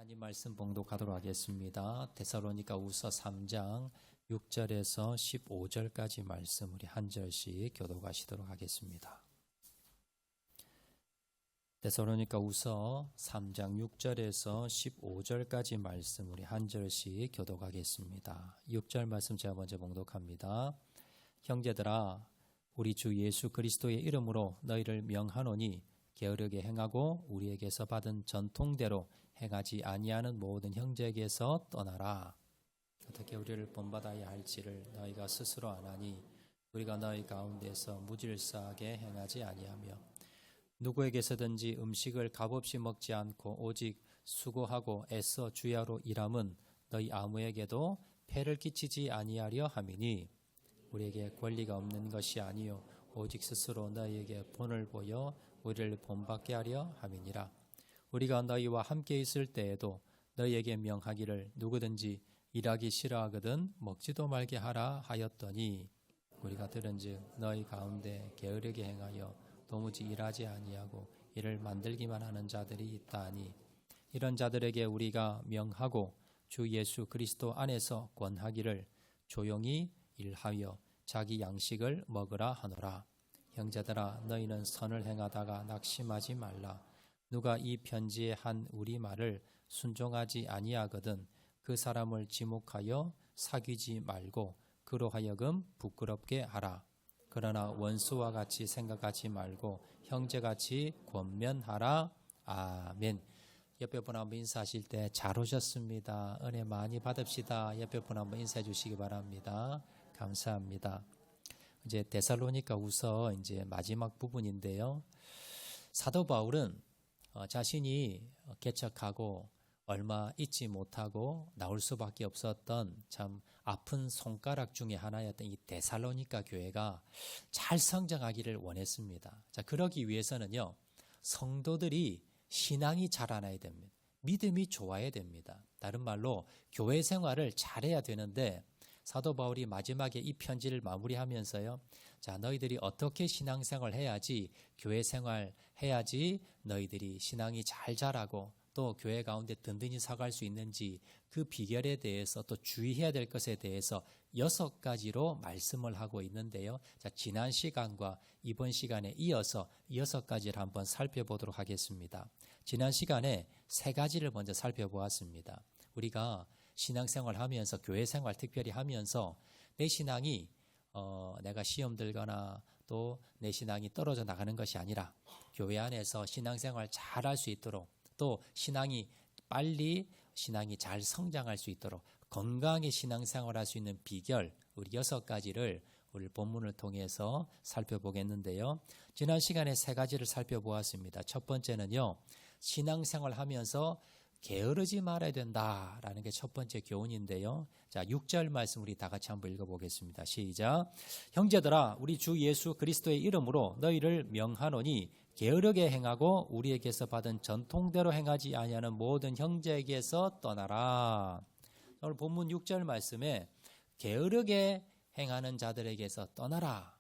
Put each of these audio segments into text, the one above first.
하나님 말씀 봉독하도록 하겠습니다. 데살로니가후서 3장 6절에서 15절까지 말씀 우리 한 절씩 교독하시도록 하겠습니다. 데살로니가후서 3장 6절에서 15절까지 말씀 우리 한 절씩 교독하겠습니다. 6절 말씀 제가 먼저 봉독합니다. 형제들아, 우리 주 예수 그리스도의 이름으로 너희를 명하노니 게으르게 행하고 우리에게서 받은 전통대로 행하지 아니하는 모든 형제에게서 떠나라. 어떻게 우리를 본받아야 할지를 너희가 스스로 아나니 우리가 너희 가운데서 무질서하게 행하지 아니하며 누구에게서든지 음식을 값없이 먹지 않고 오직 수고하고 애써 주야로 일함은 너희 아무에게도 폐를 끼치지 아니하려 함이니 우리에게 권리가 없는 것이 아니요 오직 스스로 너희에게 본을 보여 우리를 본받게 하려 함이니라. 우리가 너희와 함께 있을 때에도 너희에게 명하기를 누구든지 일하기 싫어하거든 먹지도 말게 하라 하였더니 우리가 들은즉 너희 가운데 게으르게 행하여 도무지 일하지 아니하고 이를 만들기만 하는 자들이 있다 하니 이런 자들에게 우리가 명하고 주 예수 그리스도 안에서 권하기를 조용히 일하여 자기 양식을 먹으라 하노라. 형제들아, 너희는 선을 행하다가 낙심하지 말라. 누가 이 편지에 한 우리 말을 순종하지 아니하거든 그 사람을 지목하여 사귀지 말고 그로 하여금 부끄럽게 하라. 그러나 원수와 같이 생각하지 말고 형제같이 권면하라. 아멘. 옆에 분 한번 인사하실 때 잘 오셨습니다. 은혜 많이 받읍시다. 옆에 분 한번 인사해 주시기 바랍니다. 감사합니다. 이제 데살로니가후서 이제 마지막 부분인데요. 사도 바울은 자신이 개척하고 얼마 있지 못하고 나올 수밖에 없었던 참 아픈 손가락 중에 하나였던 이 데살로니가 교회가 잘 성장하기를 원했습니다. 자, 그러기 위해서는요, 성도들이 신앙이 자라나야 됩니다. 믿음이 좋아야 됩니다. 다른 말로 교회 생활을 잘해야 되는데 사도 바울이 마지막에 이 편지를 마무리하면서요, 자, 너희들이 어떻게 신앙생활 해야지, 교회 생활 해야지 너희들이 신앙이 잘 자라고 또 교회 가운데 든든히 서갈 수 있는지 그 비결에 대해서 또 주의해야 될 것에 대해서 6가지로 말씀을 하고 있는데요. 자, 지난 시간과 이번 시간에 이어서 6가지를 한번 살펴보도록 하겠습니다. 지난 시간에 3가지를 먼저 살펴보았습니다. 우리가 신앙생활 하면서 교회 생활 특별히 하면서 내 신앙이 내가 시험 들거나 또 내 신앙이 떨어져 나가는 것이 아니라 교회 안에서 신앙생활 잘 할 수 있도록 또 신앙이 빨리 신앙이 잘 성장할 수 있도록 건강하게 신앙생활 할 수 있는 비결 우리 6가지를 우리 본문을 통해서 살펴보겠는데요. 지난 시간에 3가지를 살펴보았습니다. 첫 번째는요, 신앙생활 하면서 게으르지 말아야 된다라는 게 첫 번째 교훈인데요. 자, 6절 말씀 우리 다 같이 한번 읽어보겠습니다. 시작. 형제들아, 우리 주 예수 그리스도의 이름으로 너희를 명하노니 게으르게 행하고 우리에게서 받은 전통대로 행하지 아니하는 모든 형제에게서 떠나라. 오늘 본문 6절 말씀에 게으르게 행하는 자들에게서 떠나라.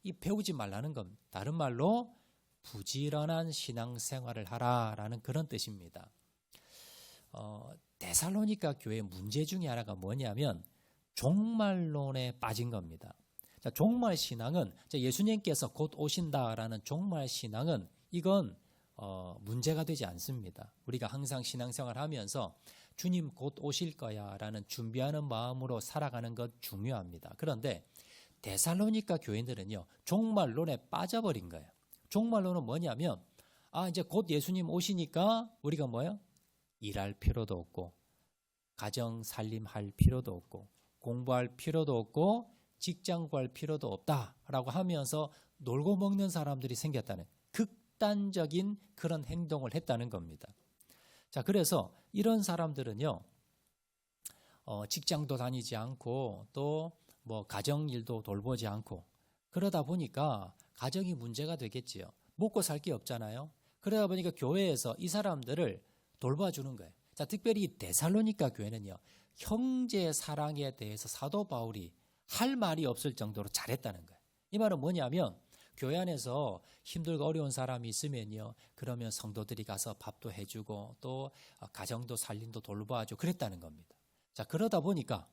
이 배우지 말라는 겁니다. 다른 말로 부지런한 신앙생활을 하라라는 그런 뜻입니다. 데살로니가 교회의 문제 중에 하나가 뭐냐면 종말론에 빠진 겁니다. 자, 종말 신앙은 예수님께서 곧 오신다라는 종말 신앙은 이건 문제가 되지 않습니다. 우리가 항상 신앙생활 하면서 주님 곧 오실 거야 라는 준비하는 마음으로 살아가는 것 중요합니다. 그런데 데살로니가 교인들은요, 종말론에 빠져버린 거예요. 종말론은 뭐냐면 이제 곧 예수님 오시니까 우리가 뭐예요? 일할 필요도 없고 가정 살림할 필요도 없고 공부할 필요도 없고 직장 구할 필요도 없다라고 하면서 놀고 먹는 사람들이 생겼다는 극단적인 그런 행동을 했다는 겁니다. 자, 그래서 이런 사람들은요, 직장도 다니지 않고 또 뭐 가정 일도 돌보지 않고 그러다 보니까 가정이 문제가 되겠지요. 먹고 살 게 없잖아요. 그러다 보니까 교회에서 이 사람들을 돌봐주는 거예요. 자, 특별히 데살로니가 교회는요, 형제 사랑에 대해서 사도 바울이 할 말이 없을 정도로 잘했다는 거예요. 이 말은 뭐냐면 교회 안에서 힘들고 어려운 사람이 있으면요, 그러면 성도들이 가서 밥도 해주고 또 가정도 살림도 돌봐주고 그랬다는 겁니다. 자, 그러다 보니까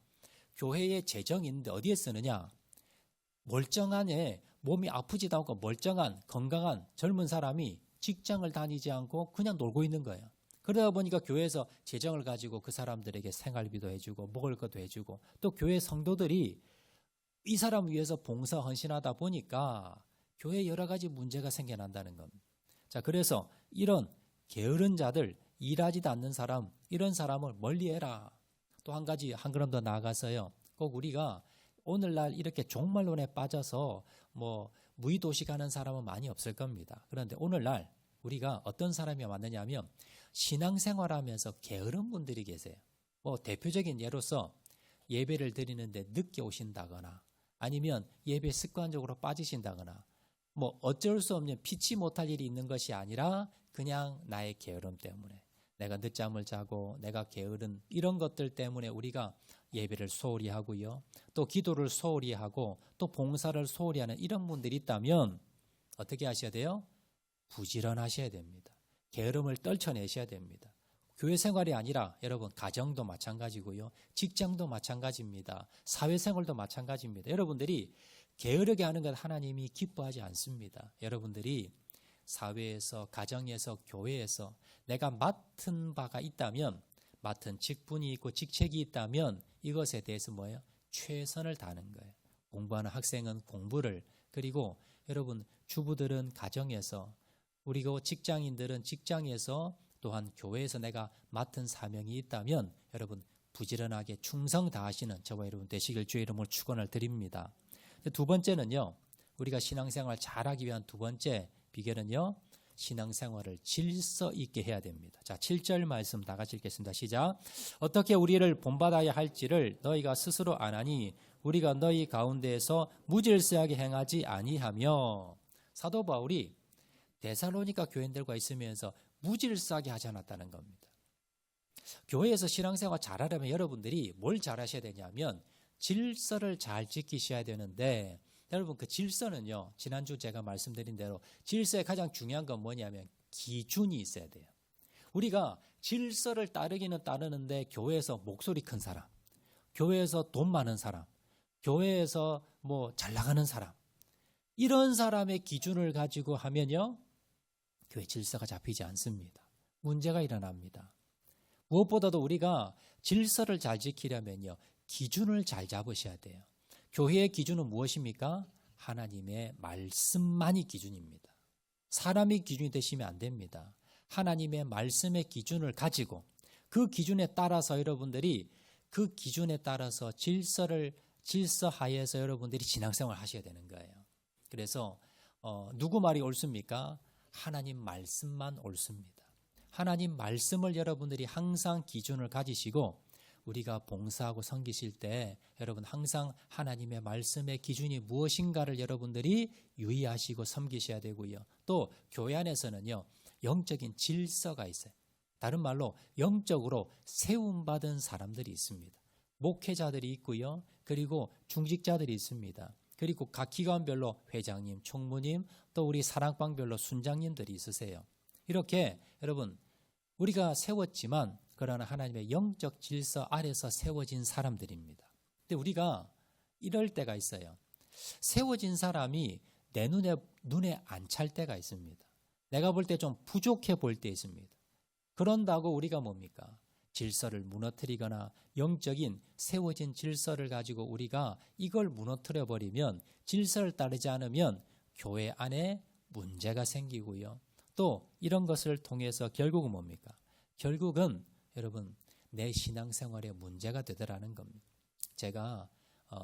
교회에 재정이 있는데 어디에 쓰느냐? 멀쩡한 몸이 아프지도 않고 멀쩡한 건강한 젊은 사람이 직장을 다니지 않고 그냥 놀고 있는 거예요. 그러다 보니까 교회에서 재정을 가지고 그 사람들에게 생활비도 해주고 먹을 것도 해주고 또 교회 성도들이 이 사람을 위해서 봉사 헌신하다 보니까 교회에 여러 가지 문제가 생겨난다는 겁니다. 자, 그래서 이런 게으른 자들, 일하지도 않는 사람, 이런 사람을 멀리해라. 또 한 가지 한 걸음 더 나아가서요, 꼭 우리가 오늘날 이렇게 종말론에 빠져서 무의도식하는 사람은 많이 없을 겁니다. 그런데 오늘날 우리가 어떤 사람이 많느냐면 신앙생활하면서 게으른 분들이 계세요. 대표적인 예로서 예배를 드리는데 늦게 오신다거나 아니면 예배 습관적으로 빠지신다거나 어쩔 수 없는 피치 못할 일이 있는 것이 아니라 그냥 나의 게으름 때문에 내가 늦잠을 자고 내가 게으른 이런 것들 때문에 우리가 예배를 소홀히 하고요. 또 기도를 소홀히 하고 또 봉사를 소홀히 하는 이런 분들이 있다면 어떻게 하셔야 돼요? 부지런하셔야 됩니다. 게으름을 떨쳐내셔야 됩니다. 교회 생활이 아니라 여러분 가정도 마찬가지고요. 직장도 마찬가지입니다. 사회생활도 마찬가지입니다. 여러분들이 게으르게 하는 것 하나님이 기뻐하지 않습니다. 여러분들이 사회에서, 가정에서, 교회에서 내가 맡은 바가 있다면, 맡은 직분이 있고 직책이 있다면 이것에 대해서 뭐예요? 최선을 다하는 거예요. 공부하는 학생은 공부를, 그리고 여러분 주부들은 가정에서, 그리고 직장인들은 직장에서, 또한 교회에서 내가 맡은 사명이 있다면 여러분 부지런하게 충성 다하시는 저와 여러분 되시길 주의 이름으로 축원을 드립니다. 두 번째는요, 우리가 신앙생활 잘하기 위한 두 번째 비결은요, 신앙생활을 질서 있게 해야 됩니다. 자, 7절 말씀 다 같이 읽겠습니다. 시작. 어떻게 우리를 본받아야 할지를 너희가 스스로 아나니 우리가 너희 가운데에서 무질서하게 행하지 아니하며. 사도 바울이 데살로니가 교인들과 있으면서 무질서하게 하지 않았다는 겁니다. 교회에서 신앙생활 잘하려면 여러분들이 뭘 잘하셔야 되냐면 질서를 잘 지키셔야 되는데, 여러분 그 질서는요, 지난주 제가 말씀드린 대로 질서의 가장 중요한 건 뭐냐면 기준이 있어야 돼요. 우리가 질서를 따르기는 따르는데 교회에서 목소리 큰 사람, 교회에서 돈 많은 사람, 교회에서 잘 나가는 사람, 이런 사람의 기준을 가지고 하면요, 교회 질서가 잡히지 않습니다. 문제가 일어납니다. 무엇보다도 우리가 질서를 잘 지키려면요, 기준을 잘 잡으셔야 돼요. 교회의 기준은 무엇입니까? 하나님의 말씀만이 기준입니다. 사람이 기준이 되시면 안 됩니다. 하나님의 말씀의 기준을 가지고 그 기준에 따라서 여러분들이 그 기준에 따라서 질서하에서 여러분들이 신앙생활을 하셔야 되는 거예요. 그래서 누구 말이 옳습니까? 하나님 말씀만 옳습니다. 하나님 말씀을 여러분들이 항상 기준을 가지시고 우리가 봉사하고 섬기실 때 여러분 항상 하나님의 말씀의 기준이 무엇인가를 여러분들이 유의하시고 섬기셔야 되고요. 또 교회 안에서는요, 영적인 질서가 있어요. 다른 말로 영적으로 세움받은 사람들이 있습니다. 목회자들이 있고요. 그리고 중직자들이 있습니다. 그리고 각 기관별로 회장님, 총무님, 또 우리 사랑방별로 순장님들이 있으세요. 이렇게 여러분 우리가 세웠지만 그러나 하나님의 영적 질서 아래서 세워진 사람들입니다. 근데 우리가 이럴 때가 있어요. 세워진 사람이 내 눈에 안 찰 때가 있습니다. 내가 볼 때 좀 부족해 보일 때 있습니다. 그런다고 우리가 뭡니까? 질서를 무너뜨리거나 영적인 세워진 질서를 가지고 우리가 이걸 무너뜨려 버리면, 질서를 따르지 않으면 교회 안에 문제가 생기고요. 또 이런 것을 통해서 결국은 뭡니까? 결국은 여러분 내 신앙생활에 문제가 되더라는 겁니다. 제가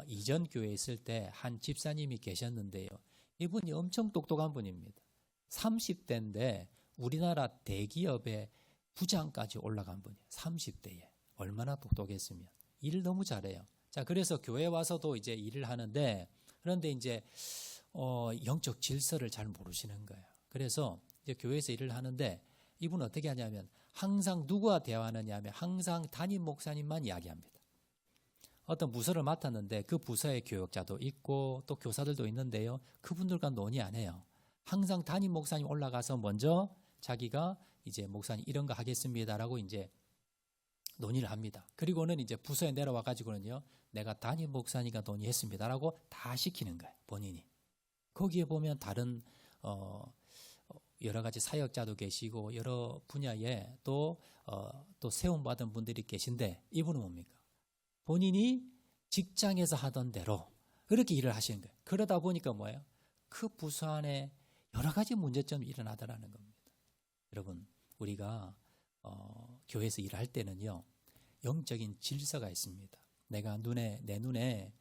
이전 교회에 있을 때 한 집사님이 계셨는데요. 이분이 엄청 똑똑한 분입니다. 30대인데 우리나라 대기업의 부장까지 올라간 분이에요. 30대에. 얼마나 똑똑했으면. 일을 너무 잘해요. 자, 그래서 교회 와서도 이제 일을 하는데, 그런데 이제 영적 질서를 잘 모르시는 거예요. 그래서 이제 교회에서 일을 하는데 이분은 어떻게 하냐면 항상 누구와 대화하느냐 하면 항상 담임 목사님만 이야기합니다. 어떤 부서를 맡았는데 그 부서의 교역자도 있고 또 교사들도 있는데요. 그분들과 논의 안 해요. 항상 담임 목사님 올라가서 먼저 자기가 이제 목사님 이런 거 하겠습니다라고 이제 논의를 합니다. 그리고는 이제 부서에 내려와 가지고는요. 내가 담임 목사님과 논의했습니다라고 다 시키는 거예요. 본인이. 거기에 보면 다른 여러 가지 사역자도 계시고 여러 분야에 또 세움받은 분들이 계신데 이분은 뭡니까? 본인이 직장에서 하던 대로 그렇게 일을 하시는 거예요. 그러다 보니까 뭐예요? 그 부서 안에 여러 가지 문제점이 일어나더라는 겁니다. 여러분, 우리가 교회에서 일할 때는요, 영적인 질서가 있습니다. 내가 내 눈에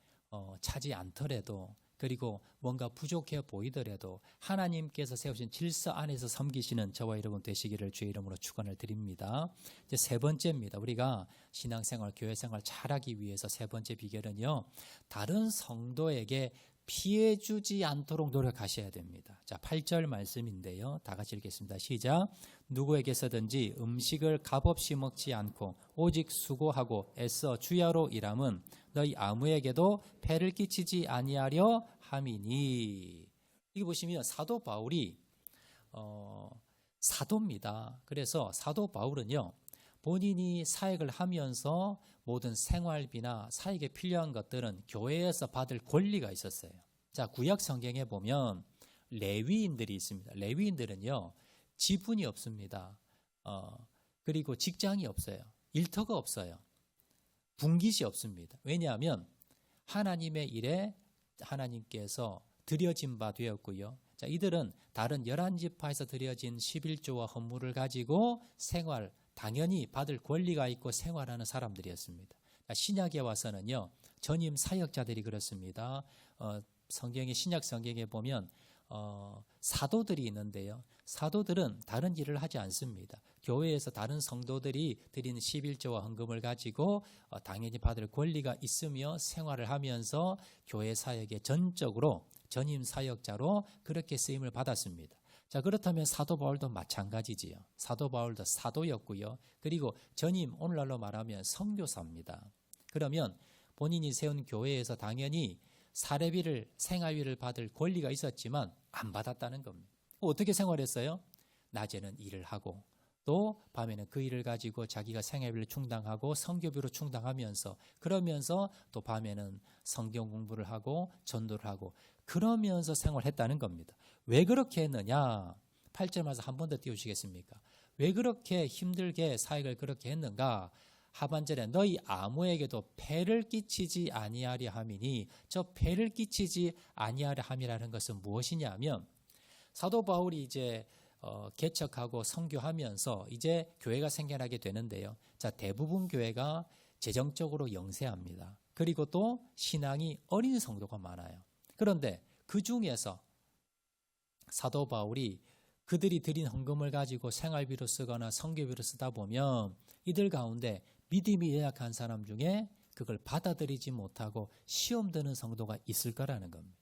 차지 않더라도, 그리고 뭔가 부족해 보이더라도 하나님께서 세우신 질서 안에서 섬기시는 저와 여러분 되시기를 주의 이름으로 축원을 드립니다. 이제 세 번째입니다. 우리가 신앙생활, 교회생활 잘하기 위해서 세 번째 비결은요, 다른 성도에게 피해 주지 않도록 노력하셔야 됩니다. 자, 8절 말씀인데요. 다 같이 읽겠습니다. 시작. 누구에게서든지 음식을 값없이 먹지 않고 오직 수고하고 애써 주야로 일함은 너희 아무에게도 폐를 끼치지 아니하려 함이니. 이거 보시면 사도 바울이 사도입니다. 그래서 사도 바울은요, 본인이 사역을 하면서 모든 생활비나 사역에 필요한 것들은 교회에서 받을 권리가 있었어요. 자, 구약 성경에 보면 레위인들이 있습니다. 레위인들은요, 지분이 없습니다. 그리고 직장이 없어요. 일터가 없어요. 분깃이 없습니다. 왜냐하면 하나님의 일에 하나님께서 드려진 바 되었고요. 자, 이들은 다른 11지파에서 드려진 11조와 헌물을 가지고 당연히 받을 권리가 있고 생활하는 사람들이었습니다. 신약에 와서는요, 전임 사역자들이 그렇습니다. 신약 성경에 보면 사도들이 있는데요. 사도들은 다른 일을 하지 않습니다. 교회에서 다른 성도들이 드리는 11조와 헌금을 가지고 당연히 받을 권리가 있으며 생활을 하면서 교회 사역에 전적으로 전임 사역자로 그렇게 쓰임을 받았습니다. 자, 그렇다면 사도 바울도 마찬가지지요. 사도 바울도 사도였고요. 그리고 전임, 오늘날로 말하면 선교사입니다. 그러면 본인이 세운 교회에서 당연히 사례비를, 생활비를 받을 권리가 있었지만 안 받았다는 겁니다. 어떻게 생활했어요? 낮에는 일을 하고 또 밤에는 그 일을 가지고 자기가 생활비를 충당하고 선교비로 충당하면서, 그러면서 또 밤에는 성경 공부를 하고 전도를 하고 그러면서 생활했다는 겁니다. 왜 그렇게 했느냐? 8절 말씀 한 번 더 띄워주시겠습니까? 왜 그렇게 힘들게 사역을 그렇게 했는가? 하반절에 너희 아무에게도 폐를 끼치지 아니하려 함이니, 저 폐를 끼치지 아니하려 함이라는 것은 무엇이냐면, 사도 바울이 이제 개척하고 선교하면서 이제 교회가 생겨나게 되는데요. 자, 대부분 교회가 재정적으로 영세합니다. 그리고 또 신앙이 어린 성도가 많아요. 그런데 그 중에서 사도 바울이 그들이 드린 헌금을 가지고 생활비로 쓰거나 선교비로 쓰다 보면 이들 가운데 믿음이 연약한 사람 중에 그걸 받아들이지 못하고 시험 드는 성도가 있을 거라는 겁니다.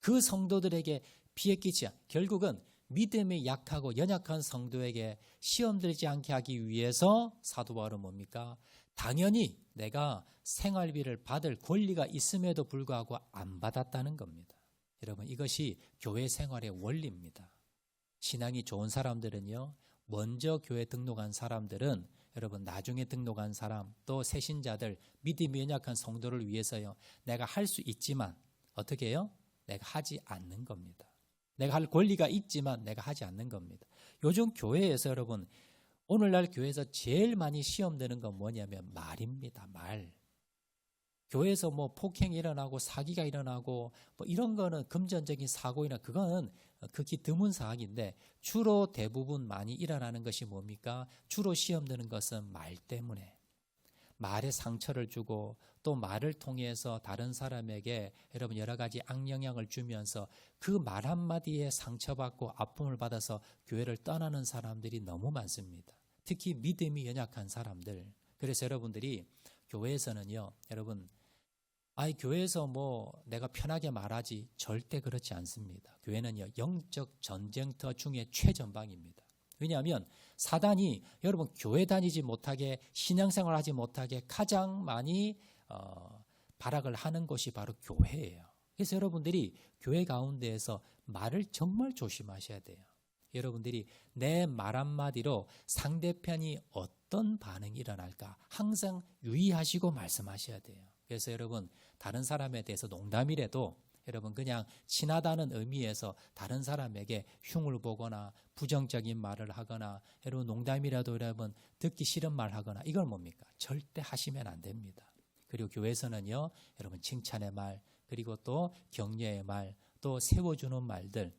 그 성도들에게 피해 끼치야, 결국은 믿음이 약하고 연약한 성도에게 시험 들지 않게 하기 위해서 사도 바울은 뭡니까? 당연히 내가 생활비를 받을 권리가 있음에도 불구하고 안 받았다는 겁니다. 여러분, 이것이 교회 생활의 원리입니다. 신앙이 좋은 사람들은요, 먼저 교회 등록한 사람들은 여러분 나중에 등록한 사람, 또 새신자들, 믿음이 연약한 성도를 위해서요, 내가 할 수 있지만 어떻게 해요? 내가 하지 않는 겁니다. 내가 할 권리가 있지만 내가 하지 않는 겁니다. 요즘 교회에서 여러분, 오늘날 교회에서 제일 많이 시험되는 건 뭐냐면 말입니다. 말. 교회에서 뭐 폭행이 일어나고 사기가 일어나고 뭐 이런 거는 금전적인 사고이나 그거는 극히 드문 사항인데, 주로 대부분 많이 일어나는 것이 뭡니까? 주로 시험되는 것은 말 때문에. 말에 상처를 주고 또 말을 통해서 다른 사람에게 여러분 여러 가지 악영향을 주면서 그 말 한마디에 상처받고 아픔을 받아서 교회를 떠나는 사람들이 너무 많습니다. 특히 믿음이 연약한 사람들. 그래서 여러분들이 교회에서는요, 여러분, 교회에서 뭐 내가 편하게 말하지, 절대 그렇지 않습니다. 교회는요, 영적 전쟁터 중에 최전방입니다. 왜냐하면 사단이 여러분 교회 다니지 못하게, 신앙생활하지 못하게 가장 많이 발악을 하는 곳이 바로 교회예요. 그래서 여러분들이 교회 가운데에서 말을 정말 조심하셔야 돼요. 여러분들이 내 말 한마디로 상대편이 어떤 반응이 일어날까 항상 유의하시고 말씀하셔야 돼요. 그래서 여러분 다른 사람에 대해서 농담이라도 여러분 그냥 친하다는 의미에서 다른 사람에게 흉을 보거나 부정적인 말을 하거나 여러분 농담이라도 여러분 듣기 싫은 말 하거나 이걸 뭡니까? 절대 하시면 안 됩니다. 그리고 교회에서는요 여러분 칭찬의 말 그리고 또 격려의 말 또 세워주는 말들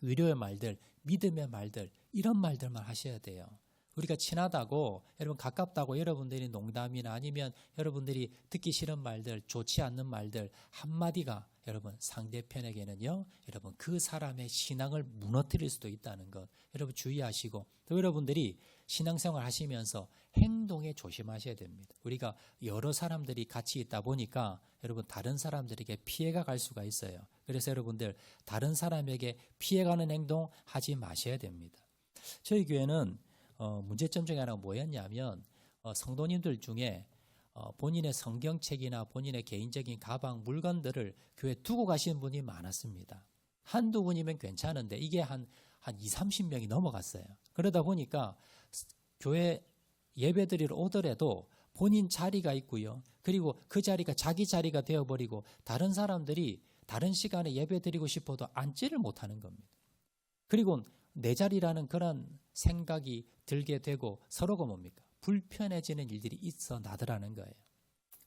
위로의 말들 믿음의 말들 이런 말들만 하셔야 돼요. 우리가 친하다고 여러분 가깝다고 여러분들이 농담이나 아니면 여러분들이 듣기 싫은 말들 좋지 않는 말들 한마디가 여러분 상대편에게는요 여러분 그 사람의 신앙을 무너뜨릴 수도 있다는 것 여러분 주의하시고 또 여러분들이 신앙생활 하시면서 행동에 조심하셔야 됩니다. 우리가 여러 사람들이 같이 있다 보니까 여러분 다른 사람들에게 피해가 갈 수가 있어요. 그래서 여러분들 다른 사람에게 피해가는 행동 하지 마셔야 됩니다. 저희 교회는 문제점 중에 하나가 뭐였냐면 성도님들 중에 본인의 성경책이나 본인의 개인적인 가방, 물건들을 교회에 두고 가시는 분이 많았습니다. 한두 분이면 괜찮은데 이게 한 20, 30명이 넘어갔어요. 그러다 보니까 교회 예배드리러 오더라도 본인 자리가 있고요. 그리고 그 자리가 자기 자리가 되어버리고 다른 사람들이 다른 시간에 예배드리고 싶어도 앉지를 못하는 겁니다. 그리고 내 자리라는 그런 생각이 들게 되고 서로가 뭡니까? 불편해지는 일들이 있어 나더라는 거예요.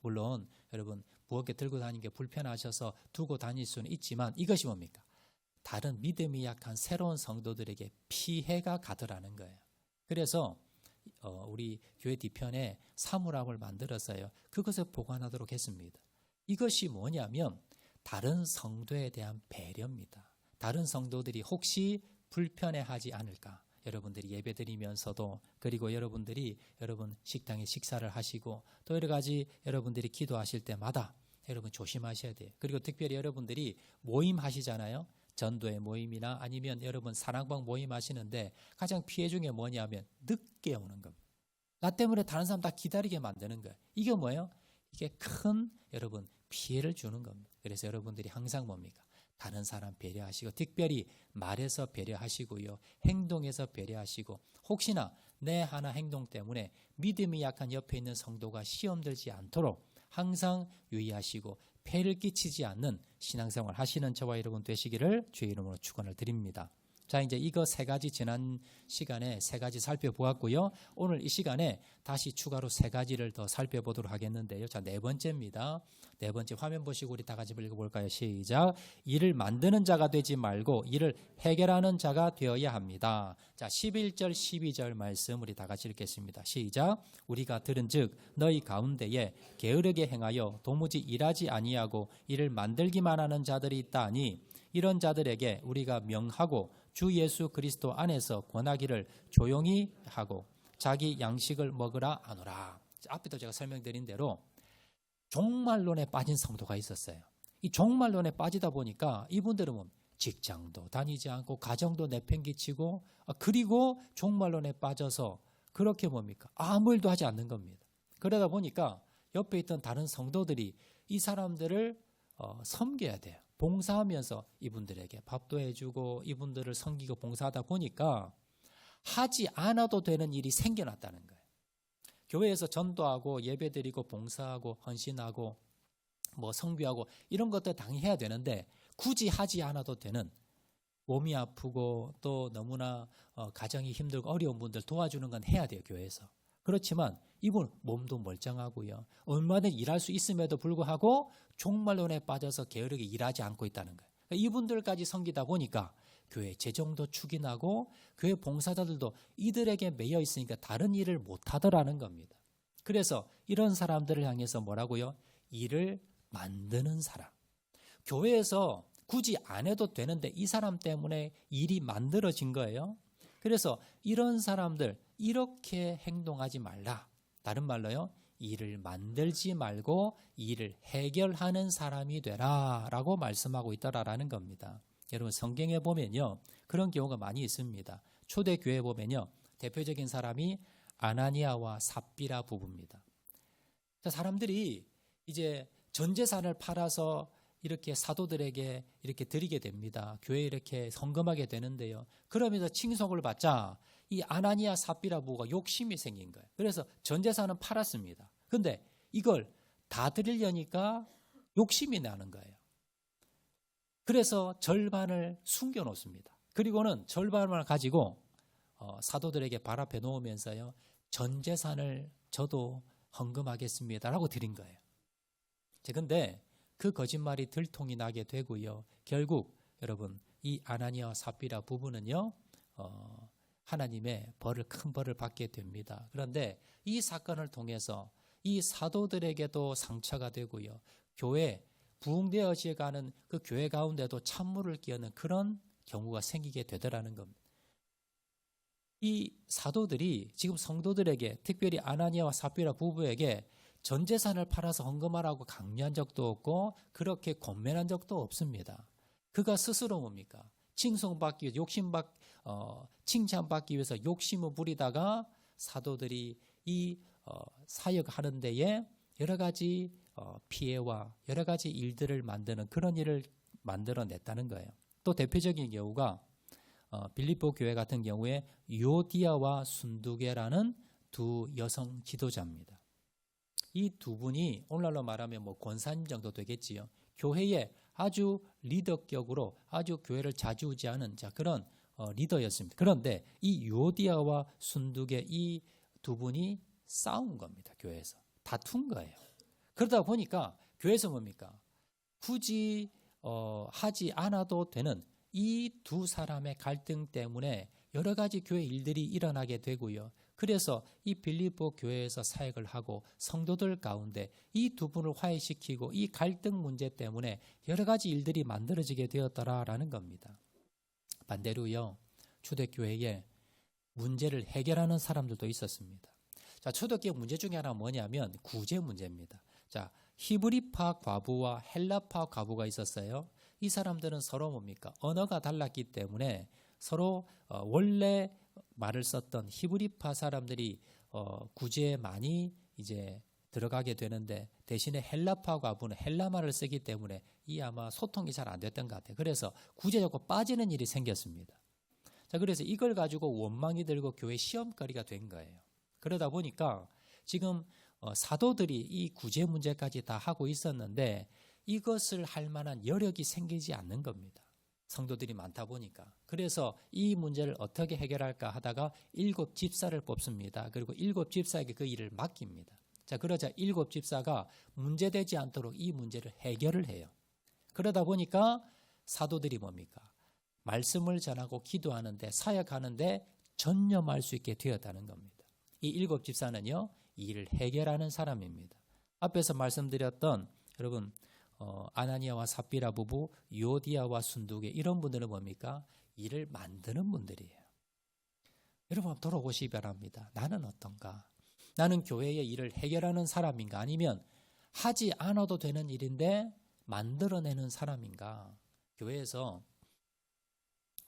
물론 여러분 무겁게 들고 다니는 게 불편하셔서 두고 다닐 수는 있지만 이것이 뭡니까? 다른 믿음이 약한 새로운 성도들에게 피해가 가더라는 거예요. 그래서 우리 교회 뒤편에 사물함을 만들었어요. 그것을 보관하도록 했습니다. 이것이 뭐냐면 다른 성도에 대한 배려입니다. 다른 성도들이 혹시 불편해하지 않을까? 여러분들이 예배드리면서도 그리고 여러분들이 여러분 식당에 식사를 하시고 또 여러 가지 여러분들이 기도하실 때마다 여러분 조심하셔야 돼요. 그리고 특별히 여러분들이 모임 하시잖아요. 전도의 모임이나 아니면 여러분 사랑방 모임 하시는데 가장 피해 중에 뭐냐면 늦게 오는 겁니다. 나 때문에 다른 사람 다 기다리게 만드는 거예요. 이게 뭐예요? 이게 큰 여러분 피해를 주는 겁니다. 그래서 여러분들이 항상 뭡니까? 다른 사람 배려하시고 특별히 말에서 배려하시고요. 행동에서 배려하시고 혹시나 내 하나 행동 때문에 믿음이 약한 옆에 있는 성도가 시험 들지 않도록 항상 유의하시고 폐를 끼치지 않는 신앙생활 하시는 저와 여러분 되시기를 주의 이름으로 축원을 드립니다. 자, 이제 이거 세 가지 지난 시간에 세 가지 살펴보았고요. 오늘 이 시간에 다시 추가로 세 가지를 더 살펴보도록 하겠는데요. 자, 네 번째입니다. 네 번째 화면 보시고 우리 다 같이 읽어볼까요? 시작. 일을 만드는 자가 되지 말고 일을 해결하는 자가 되어야 합니다. 자, 11절 12절 말씀 우리 다 같이 읽겠습니다. 시작. 우리가 들은즉 너희 가운데에 게으르게 행하여 도무지 일하지 아니하고 일을 만들기만 하는 자들이 있다 하니 이런 자들에게 우리가 명하고 주 예수 그리스도 안에서 권하기를 조용히 하고 자기 양식을 먹으라 하노라. 앞에도 제가 설명드린 대로 종말론에 빠진 성도가 있었어요. 이 종말론에 빠지다 보니까 이분들은 직장도 다니지 않고 가정도 내팽개치고 그리고 종말론에 빠져서 그렇게 뭡니까? 아무 일도 하지 않는 겁니다. 그러다 보니까 옆에 있던 다른 성도들이 이 사람들을 섬겨야 돼요. 봉사하면서 이분들에게 밥도 해주고 이분들을 섬기고 봉사하다 보니까 하지 않아도 되는 일이 생겨났다는 거예요. 교회에서 전도하고 예배드리고 봉사하고 헌신하고 성비하고 이런 것들 당연히 해야 되는데 굳이 하지 않아도 되는 몸이 아프고 또 너무나 가정이 힘들고 어려운 분들 도와주는 건 해야 돼요. 교회에서. 그렇지만 이분 몸도 멀쩡하고요. 얼마든지 일할 수 있음에도 불구하고 종말론에 빠져서 게으르게 일하지 않고 있다는 거예요. 그러니까 이분들까지 섬기다 보니까 교회 재정도 축인하고 교회 봉사자들도 이들에게 매여 있으니까 다른 일을 못하더라는 겁니다. 그래서 이런 사람들을 향해서 뭐라고요? 일을 만드는 사람. 교회에서 굳이 안 해도 되는데 이 사람 때문에 일이 만들어진 거예요. 그래서 이런 사람들 이렇게 행동하지 말라. 다른 말로요. 일을 만들지 말고 일을 해결하는 사람이 되라 라고 말씀하고 있더라라는 겁니다. 여러분 성경에 보면요. 그런 경우가 많이 있습니다. 초대교회에 보면요. 대표적인 사람이 아나니아와 삽비라 부부입니다. 사람들이 이제 전 재산을 팔아서 이렇게 사도들에게 이렇게 드리게 됩니다. 교회에 이렇게 헌금하게 되는데요. 그러면서 칭송을 받자 이 아나니아 삽비라 부부가 욕심이 생긴 거예요. 그래서 전 재산은 팔았습니다. 근데 이걸 다 드리려니까 욕심이 나는 거예요. 그래서 절반을 숨겨놓습니다. 그리고는 절반을 가지고 사도들에게 발 앞에 놓으면서요. 전 재산을 저도 헌금하겠습니다라고 드린 거예요. 그런데 그 거짓말이 들통이 나게 되고요. 결국 여러분 이 아나니아와 삽비라 부부는요. 하나님의 큰 벌을 받게 됩니다. 그런데 이 사건을 통해서 이 사도들에게도 상처가 되고요. 교회 부흥되어져 가는 그 교회 가운데도 찬물을 끼얹는 그런 경우가 생기게 되더라는 겁니다. 이 사도들이 지금 성도들에게 특별히 아나니아와 삽비라 부부에게 전 재산을 팔아서 헌금하라고 강요한 적도 없고 그렇게 권면한 적도 없습니다. 그가 스스로 뭡니까? 칭송받기 위해서 칭찬받기 위해서 욕심을 부리다가 사도들이 이 사역하는 데에 여러 가지 피해와 여러 가지 일들을 만드는 그런 일을 만들어냈다는 거예요. 또 대표적인 경우가 빌립보 교회 같은 경우에 유오디아와 순두계라는 두 여성 지도자입니다. 이 두 분이 오늘날로 말하면 권사님 정도 되겠지요. 교회에 아주 리더격으로 아주 교회를 좌지우지하는 그런 리더였습니다. 그런데 이 유오디아와 순두계 이 두 분이 싸운 겁니다. 교회에서 다툰 거예요. 그러다 보니까 교회에서 뭡니까? 굳이 하지 않아도 되는 이 두 사람의 갈등 때문에 여러 가지 교회 일들이 일어나게 되고요. 그래서 이 빌립보 교회에서 사역을 하고 성도들 가운데 이 두 분을 화해시키고 이 갈등 문제 때문에 여러 가지 일들이 만들어지게 되었더라라는 겁니다. 반대로요. 초대교회에 문제를 해결하는 사람들도 있었습니다. 자, 초대교회 문제 중에 하나가 뭐냐면 구제 문제입니다. 자, 히브리파 과부와 헬라파 과부가 있었어요. 이 사람들은 서로 뭡니까? 언어가 달랐기 때문에 서로 원래 말을 썼던 히브리파 사람들이 구제에 많이 이제 들어가게 되는데 대신에 헬라파 과부는 헬라말을 쓰기 때문에 이 아마 소통이 잘 안 됐던 것 같아요. 그래서 구제 자꾸 빠지는 일이 생겼습니다. 자, 그래서 이걸 가지고 원망이 들고 교회 시험거리가 된 거예요. 그러다 보니까 지금 사도들이 이 구제 문제까지 다 하고 있었는데 이것을 할 만한 여력이 생기지 않는 겁니다. 성도들이 많다 보니까. 그래서 이 문제를 어떻게 해결할까 하다가 7 집사를 뽑습니다. 그리고 7 집사에게 그 일을 맡깁니다. 자, 그러자 7 집사가 문제되지 않도록 이 문제를 해결을 해요. 그러다 보니까 사도들이 뭡니까? 말씀을 전하고 기도하는데 사역하는데 전념할 수 있게 되었다는 겁니다. 이 7 집사는요. 이 일을 해결하는 사람입니다. 앞에서 말씀드렸던 여러분 아나니아와 삽비라 부부, 유오디아와 순두계 이런 분들은 뭡니까? 일을 만드는 분들이에요. 여러분 돌아보시기 바랍니다. 나는 어떤가? 나는 교회의 일을 해결하는 사람인가? 아니면 하지 않아도 되는 일인데 만들어내는 사람인가? 교회에서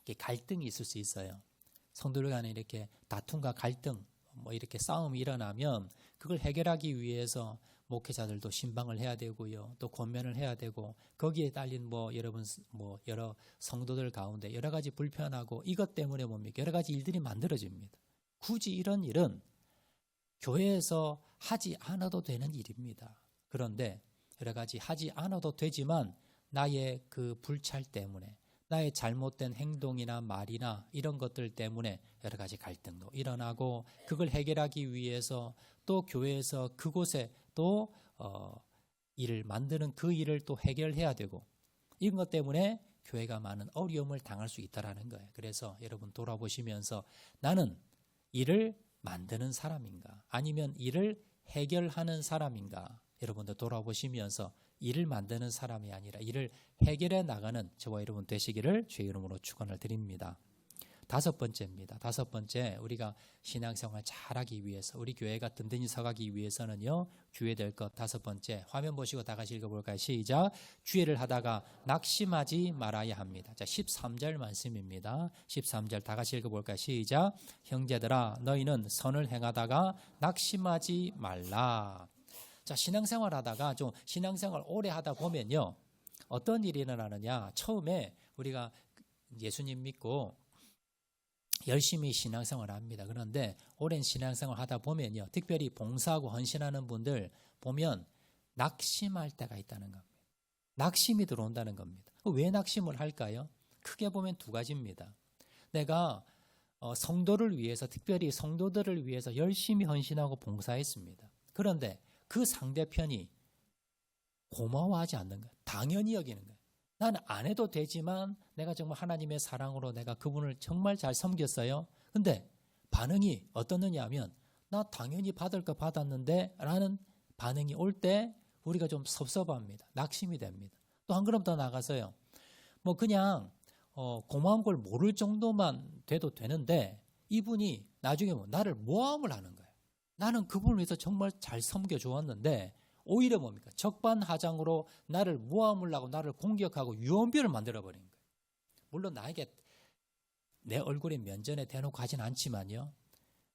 이렇게 갈등이 있을 수 있어요. 성도들 간에 이렇게 다툼과 갈등, 이렇게 싸움이 일어나면 그걸 해결하기 위해서 목회자들도 신방을 해야 되고요. 또 권면을 해야 되고 거기에 딸린 여러 성도들 가운데 여러 가지 불편하고 이것 때문에 뭡니까? 여러 가지 일들이 만들어집니다. 굳이 이런 일은 교회에서 하지 않아도 되는 일입니다. 그런데 여러 가지 하지 않아도 되지만 나의 그 불찰 때문에 나의 잘못된 행동이나 말이나 이런 것들 때문에 여러 가지 갈등도 일어나고 그걸 해결하기 위해서 또 교회에서 그곳에 또 일을 만드는 그 일을 또 해결해야 되고 이런 것 때문에 교회가 많은 어려움을 당할 수 있다는 거예요. 그래서 여러분 돌아보시면서 나는 일을 만드는 사람인가 아니면 일을 해결하는 사람인가 여러분들 돌아보시면서 일을 만드는 사람이 아니라 일을 해결해 나가는 저와 여러분 되시기를 주의 이름으로 축원을 드립니다. 5번째입니다. 5번째 우리가 신앙생활 잘하기 위해서 우리 교회가 든든히 서가기 위해서는요. 주의될 것 5번째 화면 보시고 다 같이 읽어볼까요? 시작. 주의를 하다가 낙심하지 말아야 합니다. 자, 13절 말씀입니다. 13절 다 같이 읽어볼까요? 시작. 형제들아 너희는 선을 행하다가 낙심하지 말라. 자, 신앙생활 하다가 좀 신앙생활 오래 하다 보면요. 어떤 일이 일어나느냐. 처음에 우리가 예수님 믿고 열심히 신앙생활 합니다. 그런데 오랜 신앙생활 하다 보면요. 특별히 봉사하고 헌신하는 분들 보면 낙심할 때가 있다는 겁니다. 낙심이 들어온다는 겁니다. 왜 낙심을 할까요? 크게 보면 두 가지입니다. 내가 성도를 위해서, 특별히 성도들을 위해서 열심히 헌신하고 봉사했습니다. 그런데 그 상대편이 고마워하지 않는 거예요. 당연히 여기는 거예요. 나는 안 해도 되지만 내가 정말 하나님의 사랑으로 내가 그분을 정말 잘 섬겼어요. 근데 반응이 어떻느냐 하면 나 당연히 받을 거 받았는데 라는 반응이 올 때 우리가 좀 섭섭합니다. 낙심이 됩니다. 또 한 걸음 더 나가서요. 뭐 그냥 고마운 걸 모를 정도만 돼도 되는데 이분이 나중에 나를 모함을 하는 거예요. 나는 그분을 위해서 정말 잘 섬겨주었는데 오히려 뭡니까? 적반하장으로 나를 모함을 하고 나를 공격하고 유언비어를 만들어버린 거예요. 물론 나에게 내 얼굴에 면전에 대놓고 하진 않지만요.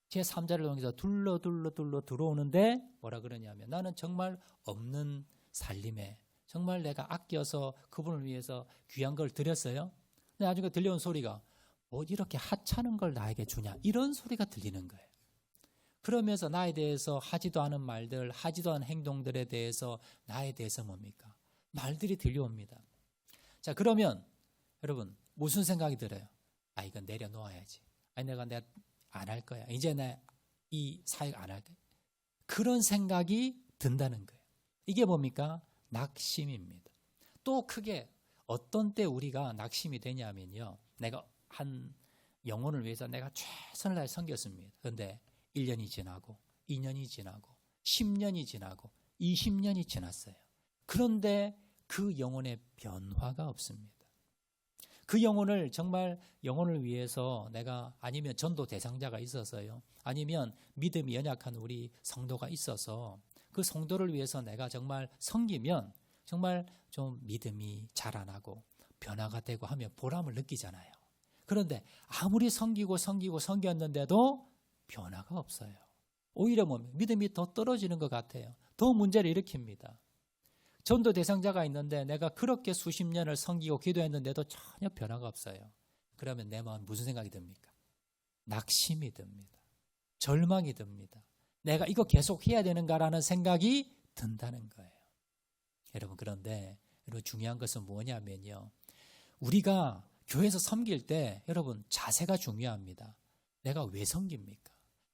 제 3자를 통해서 둘러 들어오는데 뭐라 그러냐면 나는 정말 없는 살림에 정말 내가 아껴서 그분을 위해서 귀한 걸 드렸어요. 근데 나중에 들려온 소리가 뭐 이렇게 하찮은 걸 나에게 주냐 이런 소리가 들리는 거예요. 그러면서 나에 대해서 하지도 않은 말들, 하지도 않은 행동들에 대해서 나에 대해서 뭡니까? 말들이 들려옵니다. 자, 그러면 여러분 무슨 생각이 들어요? 아, 이건 내려놓아야지. 아니 내가 안 할 거야. 이제 내 이 사역 안 할 거야. 그런 생각이 든다는 거예요. 이게 뭡니까? 낙심입니다. 또 크게 어떤 때 우리가 낙심이 되냐면요. 내가 한 영혼을 위해서 내가 최선을 다해 섬겼습니다. 그런데 1년이 지나고 2년이 지나고 10년이 지나고 20년이 지났어요. 그런데 그 영혼의 변화가 없습니다. 그 영혼을 정말 영혼을 위해서 내가 아니면 전도 대상자가 있어서요. 아니면 믿음이 연약한 우리 성도가 있어서 그 성도를 위해서 내가 정말 섬기면 정말 좀 믿음이 자라나고 변화가 되고 하면 보람을 느끼잖아요. 그런데 아무리 섬겼는데도 변화가 없어요. 오히려 믿음이 더 떨어지는 것 같아요. 더 문제를 일으킵니다. 전도 대상자가 있는데 내가 그렇게 수십 년을 섬기고 기도했는데도 전혀 변화가 없어요. 그러면 내 마음에 무슨 생각이 듭니까? 낙심이 듭니다. 절망이 듭니다. 내가 이거 계속 해야 되는가라는 생각이 든다는 거예요. 여러분 그런데 여러분 중요한 것은 뭐냐면요. 우리가 교회에서 섬길 때 여러분 자세가 중요합니다. 내가 왜 섬깁니까?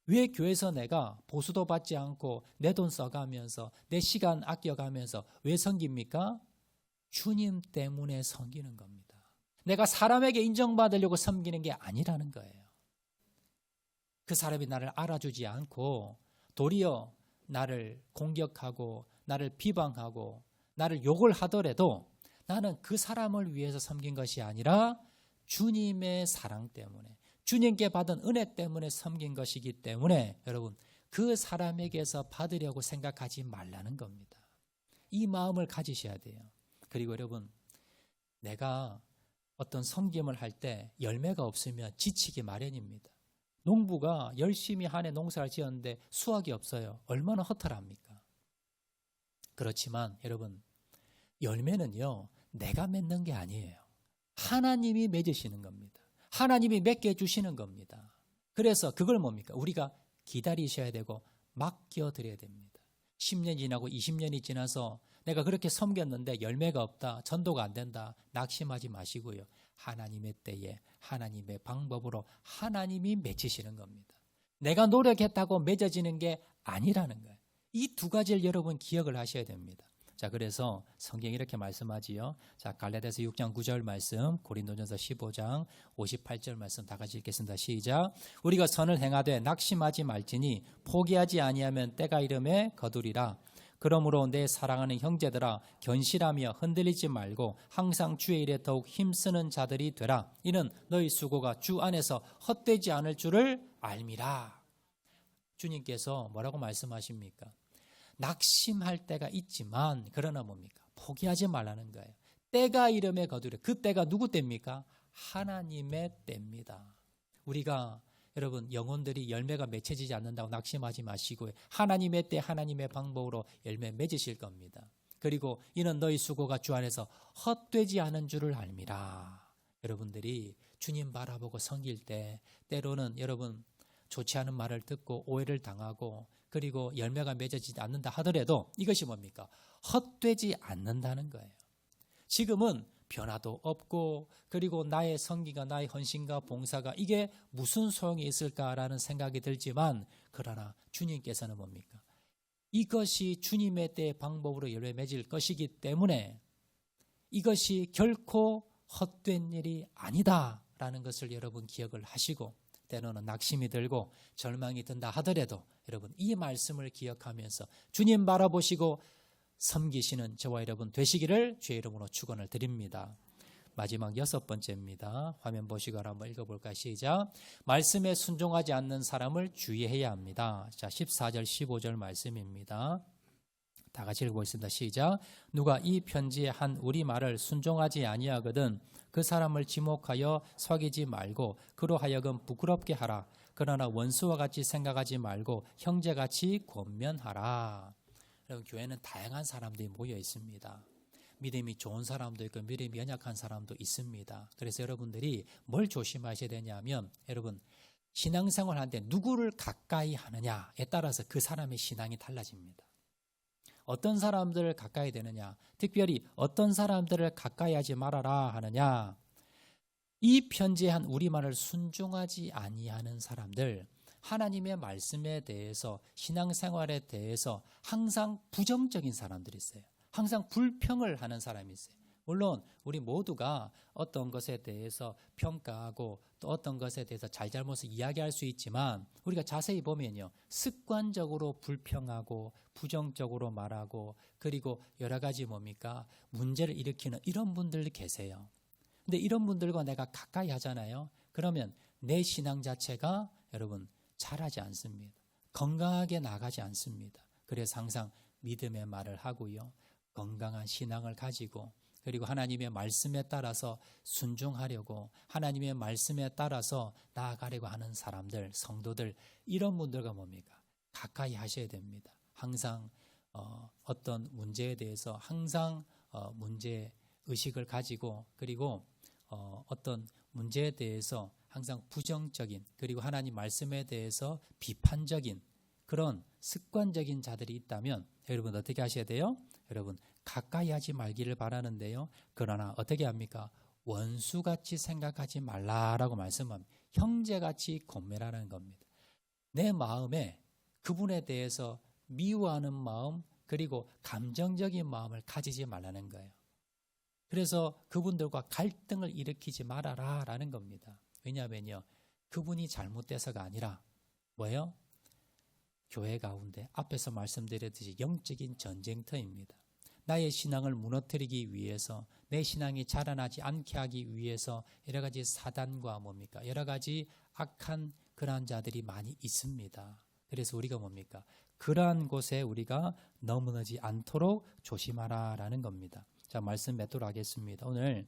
왜 교회에서 내가 보수도 받지 않고 내 돈 써가면서 내 시간 아껴가면서 왜 섬깁니까? 주님 때문에 섬기는 겁니다. 내가 사람에게 인정받으려고 섬기는 게 아니라는 거예요. 그 사람이 나를 알아주지 않고 도리어 나를 공격하고 나를 비방하고 나를 욕을 하더라도 나는 그 사람을 위해서 섬긴 것이 아니라 주님의 사랑 때문에 주님께 받은 은혜 때문에 섬긴 것이기 때문에 여러분 그 사람에게서 받으려고 생각하지 말라는 겁니다. 이 마음을 가지셔야 돼요. 그리고 여러분 내가 어떤 섬김을 할 때 열매가 없으면 지치기 마련입니다. 농부가 열심히 한 해 농사를 지었는데 수확이 없어요. 얼마나 허탈합니까? 그렇지만 여러분 열매는요 내가 맺는 게 아니에요. 하나님이 맺으시는 겁니다. 하나님이 맺게 해주시는 겁니다. 그래서 그걸 뭡니까? 우리가 기다리셔야 되고 맡겨드려야 됩니다. 10년 지나고 20년이 지나서 내가 그렇게 섬겼는데 열매가 없다, 전도가 안 된다, 낙심하지 마시고요. 하나님의 때에 하나님의 방법으로 하나님이 맺히시는 겁니다. 내가 노력했다고 맺어지는 게 아니라는 거예요. 이 두 가지를 여러분 기억을 하셔야 됩니다. 자, 그래서 성경이 이렇게 말씀하지요. 자, 갈라디아서 6장 9절 말씀, 고린도전서 15장 58절 말씀 다 같이 읽겠습니다. 시작. 우리가 선을 행하되 낙심하지 말지니 포기하지 아니하면 때가 이름에 거두리라. 그러므로 내 사랑하는 형제들아 견실하며 흔들리지 말고 항상 주의 일에 더욱 힘쓰는 자들이 되라. 이는 너희 수고가 주 안에서 헛되지 않을 줄을 알미라. 주님께서 뭐라고 말씀하십니까? 낙심할 때가 있지만 그러나 뭡니까? 포기하지 말라는 거예요. 때가 이름에 거두려. 그 때가 누구 때입니까? 하나님의 때입니다. 우리가 여러분 영혼들이 열매가 맺혀지지 않는다고 낙심하지 마시고 하나님의 때 하나님의 방법으로 열매 맺으실 겁니다. 그리고 이는 너희 수고가 주 안에서 헛되지 않은 줄을 알미라. 여러분들이 주님 바라보고 섬길 때 때로는 여러분 좋지 않은 말을 듣고 오해를 당하고 그리고 열매가 맺어지지 않는다 하더라도 이것이 뭡니까? 헛되지 않는다는 거예요. 지금은 변화도 없고 그리고 나의 성기가 나의 헌신과 봉사가 이게 무슨 소용이 있을까라는 생각이 들지만 그러나 주님께서는 뭡니까? 이것이 주님의 때의 방법으로 열매 맺을 것이기 때문에 이것이 결코 헛된 일이 아니다라는 것을 여러분 기억을 하시고 때로는 낙심이 들고 절망이 든다 하더라도 여러분 이 말씀을 기억하면서 주님 바라보시고 섬기시는 저와 여러분 되시기를 주의 이름으로 축원을 드립니다. 마지막 6번째입니다. 화면 보시고 한번 읽어볼까요? 시작. 말씀에 순종하지 않는 사람을 주의해야 합니다. 자, 14절 15절 말씀입니다. 다 같이 읽어보겠습니다. 시작. 누가 이 편지에 한 우리 말을 순종하지 아니하거든 그 사람을 지목하여 속이지 말고 그로 하여금 부끄럽게 하라. 그러나 원수와 같이 생각하지 말고 형제같이 권면하라. 여러분 교회는 다양한 사람들이 모여 있습니다. 믿음이 좋은 사람도 있고 믿음이 연약한 사람도 있습니다. 그래서 여러분들이 뭘 조심하셔야 되냐면 여러분 신앙생활 하는데 누구를 가까이 하느냐에 따라서 그 사람의 신앙이 달라집니다. 어떤 사람들을 가까이 되느냐, 특별히 어떤 사람들을 가까이 하지 말아라 하느냐. 이 편지에 한 우리말을 순종하지 아니하는 사람들, 하나님의 말씀에 대해서 신앙생활에 대해서 항상 부정적인 사람들이 있어요. 항상 불평을 하는 사람이 있어요. 물론 우리 모두가 어떤 것에 대해서 평가하고 또 어떤 것에 대해서 잘잘못을 이야기할 수 있지만 우리가 자세히 보면요. 습관적으로 불평하고 부정적으로 말하고 그리고 여러 가지 뭡니까? 문제를 일으키는 이런 분들이 계세요. 근데 이런 분들과 내가 가까이 하잖아요. 그러면 내 신앙 자체가 여러분 자라지 않습니다. 건강하게 나가지 않습니다. 그래서 항상 믿음의 말을 하고요. 건강한 신앙을 가지고 그리고 하나님의 말씀에 따라서 순종하려고 하나님의 말씀에 따라서 나아가려고 하는 사람들, 성도들 이런 분들과 뭡니까? 가까이 하셔야 됩니다. 항상 어떤 문제에 대해서 항상 문제의식을 가지고 그리고 어떤 문제에 대해서 항상 부정적인 그리고 하나님 말씀에 대해서 비판적인 그런 습관적인 자들이 있다면 여러분 어떻게 하셔야 돼요? 여러분 가까이 하지 말기를 바라는데요. 그러나 어떻게 합니까? 원수같이 생각하지 말라라고 말씀합니다. 형제같이 권면하라는 겁니다. 내 마음에 그분에 대해서 미워하는 마음 그리고 감정적인 마음을 가지지 말라는 거예요. 그래서 그분들과 갈등을 일으키지 말아라라는 겁니다. 왜냐하면요. 그분이 잘못돼서가 아니라 뭐예요? 교회 가운데 앞에서 말씀드렸듯이 영적인 전쟁터입니다. 나의 신앙을 무너뜨리기 위해서 내 신앙이 자라나지 않게 하기 위해서 여러 가지 사단과 뭡니까? 여러 가지 악한 그러한 자들이 많이 있습니다. 그래서 우리가 뭡니까? 그러한 곳에 우리가 넘어지지 않도록 조심하라라는 겁니다. 자, 말씀 맺도록 하겠습니다. 오늘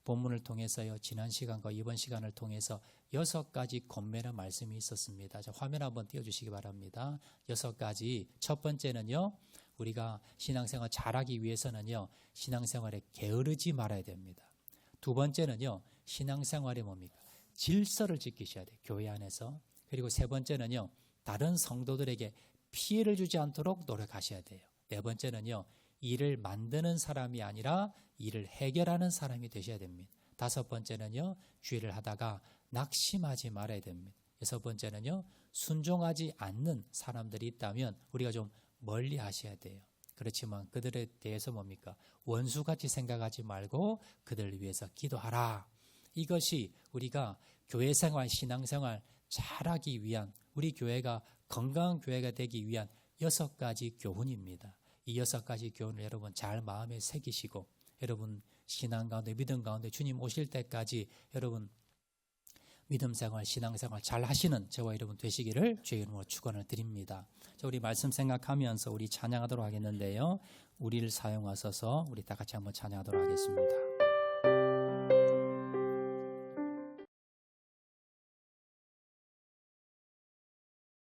본문을 통해서요. 지난 시간과 이번 시간을 통해서 6가지 권면의 말씀이 있었습니다. 자, 화면 한번 띄워주시기 바랍니다. 6가지. 첫 번째는요. 우리가 신앙생활 잘하기 위해서는요. 신앙생활에 게으르지 말아야 됩니다. 두 번째는요. 신앙생활에 뭡니까? 질서를 지키셔야 돼요. 교회 안에서. 그리고 세 번째는요. 다른 성도들에게 피해를 주지 않도록 노력하셔야 돼요. 네 번째는요. 일을 만드는 사람이 아니라 일을 해결하는 사람이 되셔야 됩니다. 다섯 번째는요. 주의를 하다가 낙심하지 말아야 됩니다. 여섯 번째는요. 순종하지 않는 사람들이 있다면 우리가 좀 멀리 하셔야 돼요. 그렇지만 그들에 대해서 뭡니까? 원수같이 생각하지 말고 그들을 위해서 기도하라. 이것이 우리가 교회생활, 신앙생활 잘하기 위한 우리 교회가 건강한 교회가 되기 위한 6가지 교훈입니다. 이 6가지 교훈을 여러분 잘 마음에 새기시고 여러분 신앙 가운데 믿음 가운데 주님 오실 때까지 여러분 믿음생활, 신앙생활 잘 하시는 저와 여러분 되시기를 주의 이름으로 축원을 드립니다. 자, 우리 말씀 생각하면서 우리 찬양하도록 하겠는데요. 우리를 사용하셔서 우리 다 같이 한번 찬양하도록 하겠습니다.